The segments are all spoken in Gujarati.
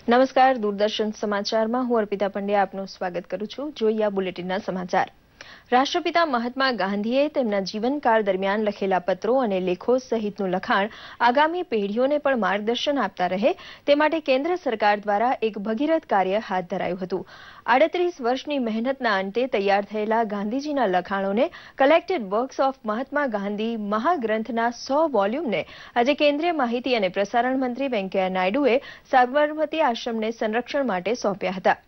નમસ્કાર, દૂરદર્શન સમાચારમાં હું અર્પિતા પંડ્યા આપનું સ્વાગત કરું છું. જોઈએ આ બુલેટિનના સમાચાર. રાષ્ટ્રપિતા મહાત્મા ગાંધીએ તેમના જીવનકાળ દરમિયાન લખેલા પત્રો અને લેખો સહિતનું લખાણ આગામી પેઢીઓને પણ માર્ગદર્શન આપતા રહે તે માટે કેન્દ્ર સરકાર દ્વારા એક ભગીરથ કાર્ય હાથ ધરાયું હતું. 38 વર્ષની મહેનતના અંતે તૈયાર થયેલા ગાંધીજીના લખાણોને collected works of Mahatma Gandhi મહાગ્રંથના 100 વોલ્યુમને આજે કેન્દ્રીય માહિતી અને પ્રસારણ મંત્રી વેંકૈયા નાયડુએ સાબરમતી આશ્રમને સંરક્ષણ માટે સોંપ્યા હતા.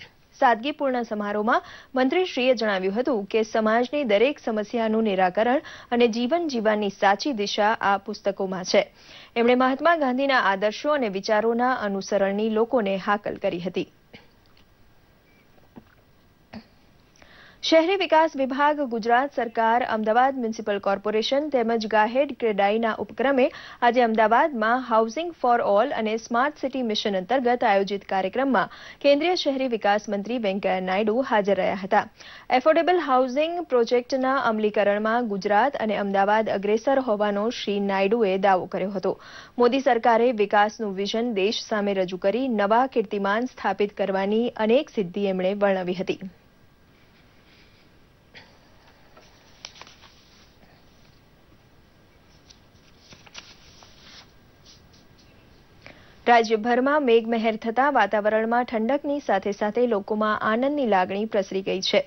સાદગીપૂર્ણ સમારોહમાં મંત્રીશ્રીએ જણાવ્યું હતું કે સમાજની દરેક સમસ્યાનું નિરાકરણ અને જીવન જીવવાની સાચી દિશા આ પુસ્તકોમાં છે. એમણે મહાત્મા ગાંધીના આદર્શો અને વિચારોના અનુસરણની લોકોને હાકલ કરી હતી. શહેરી વિકાસ વિભાગ, ગુજરાત સરકાર, અમદાવાદ મ્યુનિસિપલ કોર્પોરેશન તેમજ ગાહેડ ક્રેડાઈના ઉપક્રમે આજે અમદાવાદમાં હાઉસિંગ ફોર ઓલ અને સ્માર્ટ સિટી મિશન અંતર્ગત આયોજિત કાર્યક્રમમાં કેન્દ્રીય શહેરી વિકાસ મંત્રી વેંકૈયા નાયડુ હાજર રહ્યા હતા. એફોર્ડેબલ હાઉસિંગ પ્રોજેક્ટના અમલીકરણમાં ગુજરાત અને અમદાવાદ અગ્રેસર હોવાનો શ્રી નાયડુએ દાવો કર્યો હતો. મોદી સરકારે વિકાસનું વિઝન દેશ સામે રજૂ કરી નવા કીર્તિમાન સ્થાપિત કરવાની અનેક સિદ્ધિ એમણે વર્ણવી હતી. રાજ્યભરમાં મેઘમહેર થતાં વાતાવરણમાં ઠંડકની સાથે સાથે લોકોમાં આનંદની લાગણી પ્રસરી ગઈ છે.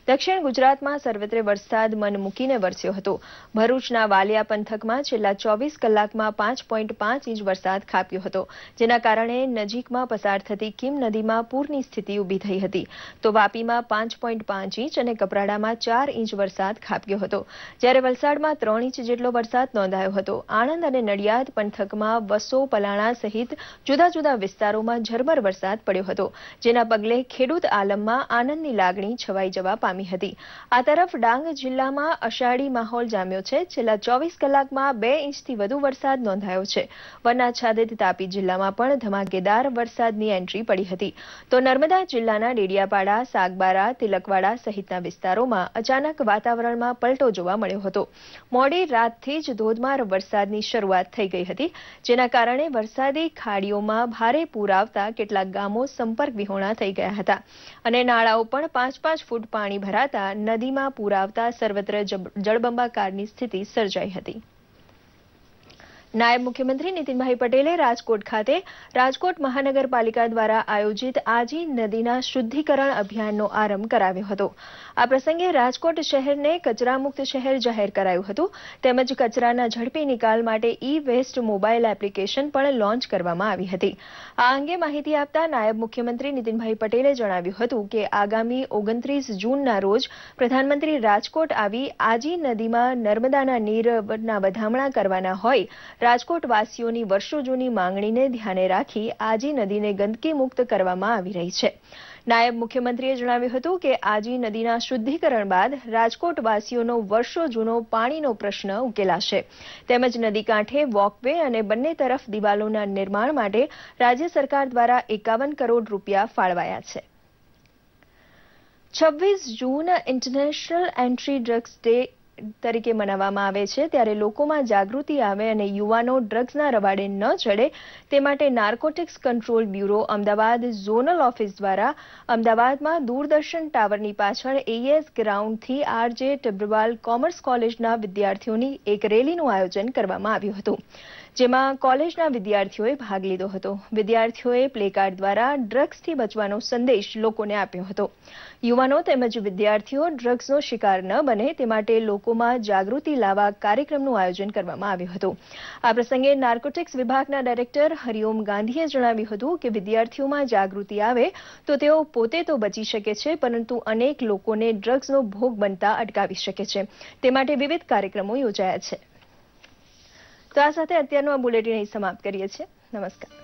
દક્ષિણ ગુજરાતમાં સર્વત્ર વરસાદ મન મૂકીને વરસ્યો હતો. ભરૂચના વાલિયા પંથકમાં છેલ્લા 24 કલાકમાં 5.5 ઇંચ વરસાદ ખાબક્યો હતો, જેના કારણે નજીકમાં પસાર થતી કીમ નદીમાં પૂરની સ્થિતિ ઊભી થઈ હતી. તો વાપીમાં 5.5 ઇંચ અને કપરાડામાં 4 ઇંચ વરસાદ ખાબક્યો હતો, જ્યારે વલસાડમાં 3 ઇંચ જેટલો વરસાદ નોંધાયો હતો. આણંદ અને નડિયાદ પંથકમાં વસો, પલાણા સહિત જુદા જુદા વિસ્તારોમાં ઝરમર વરસાદ પડ્યો હતો, જેના પગલે ખેડૂત આલમમાં આનંદની લાગણી છવાઈ જવા પામી હતી. આ તરફ ડાંગ જિલ્લામાં અષાઢી માહોલ જામ્યો છે. છેલ્લા 24 કલાકમાં 2 ઇંચથી વધુ વરસાદ નોંધાયો છે. વનાછાદિત તાપી જિલ્લામાં પણ ધમાકેદાર વરસાદની એન્ટ્રી પડી હતી. તો નર્મદા જિલ્લાના ડેડિયાપાડા, સાગબારા, તિલકવાડા સહિતના વિસ્તારોમાં અચાનક વાતાવરણમાં પલટો જોવા મળ્યો હતો. મોડી રાતથી જ ધોધમાર વરસાદની શરૂઆત થઈ ગઈ હતી, જેના કારણે વરસાદી ખાડીઓમાં ભારે પૂર આવતા કેટલાક ગામો સંપર્ક વિહોણા થઈ ગયા હતા અને નાળાઓ પણ 5-5 ફૂટ પાણી ભરાતા નદીમાં પૂર આવતા સર્વત્ર જળબંબાકારની સ્થિતિ સર્જાઈ હતી. નાયબ મુખ્યમંત્રી નીતિનભાઈ પટેલે રાજકોટ ખાતે રાજકોટ મહાનગરપાલિકા દ્વારા આયોજિત આજી નદીના શુદ્ધિકરણ અભિયાનનો આરંભ કરાવ્યો હતો. આ પ્રસંગે રાજકોટ શહેરને કચરામુક્ત શહેર જાહેર કરાયું હતું, તેમજ કચરાના ઝડપી નિકાલ માટે ઈ-વેસ્ટ મોબાઈલ એપ્લિકેશન પણ લોન્ચ કરવામાં આવી હતી. આ અંગે માહિતી આપતા નાયબ મુખ્યમંત્રી નીતિનભાઈ પટેલે જણાવ્યું હતું કે આગામી 29 જૂનના રોજ પ્રધાનમંત્રી રાજકોટ આવી આજી નદીમાં નર્મદાના નીરના વધામણા કરવાના હોય રાજકોટવાસીઓની વર્ષો જૂની માંગણીને ધ્યાને રાખી આજી નદીને ગંદકી મુક્ત કરવામાં આવી રહી છે. નાયબ મુખ્યમંત્રીએ જણાવ્યું હતું કે આજી નદીના શુદ્ધિકરણ બાદ રાજકોટવાસીઓનો વર્ષો જૂનો પાણીનો પ્રશ્ન ઉકેલાશે. તેમજ નદી કાંઠે વોકવે અને બંને તરફ દિવાલોના નિર્માણ માટે રાજ્ય સરકાર દ્વારા 51 કરોડ રૂપિયા ફાળવાયા છે. 26 જૂન ઇન્ટરનેશનલ એન્ટી ડ્રગ્સ ડે તરીકે મનાવવામાં આવે છે, ત્યારે લોકોમાં જાગૃતિ આવે અને યુવાનો ડ્રગ્સના રવાડે ન ચડે તે માટે narcotics control bureau Ahmedabad zonal office દ્વારા અમદાવાદમાં દૂરદર્શન ટાવરની પાછળ એએસ ગ્રાઉન્ડથી આરજે ટબ્રવાલ કોમર્સ કોલેજના વિદ્યાર્થીઓની એક રેલીનું આયોજન કરવામાં આવ્યું હતું, જેમાં કોલેજના વિદ્યાર્થીઓએ ભાગ લીધો હતો. વિદ્યાર્થીઓએ પ્લેકાર્ડ દ્વારા ડ્રગ્સથી બચવાનો સંદેશ લોકોને આપ્યો હતો. યુવાનો તેમજ વિદ્યાર્થીઓ ડ્રગ્સનો શિકાર ન બને તે માટે લોકોમાં જાગૃતિ લાવવા કાર્યક્રમનું આયોજન કરવામાં આવ્યું હતું. આ પ્રસંગે નાર્કોટિક્સ વિભાગના ડાયરેક્ટર હરિઓમ ગાંધીએ જણાવ્યું હતું કે વિદ્યાર્થીઓમાં જાગૃતિ આવે તો તેઓ પોતે તો બચી શકે છે, પરંતુ અનેક લોકોને ડ્રગ્સનો ભોગ બનતા અટકાવી શકે છે. તે માટે વિવિધ કાર્યક્રમો યોજાયા છે. તો આ સાથે અત્યારનું આ બુલેટિન અહીં સમાપ્ત કરીએ છીએ. નમસ્કાર.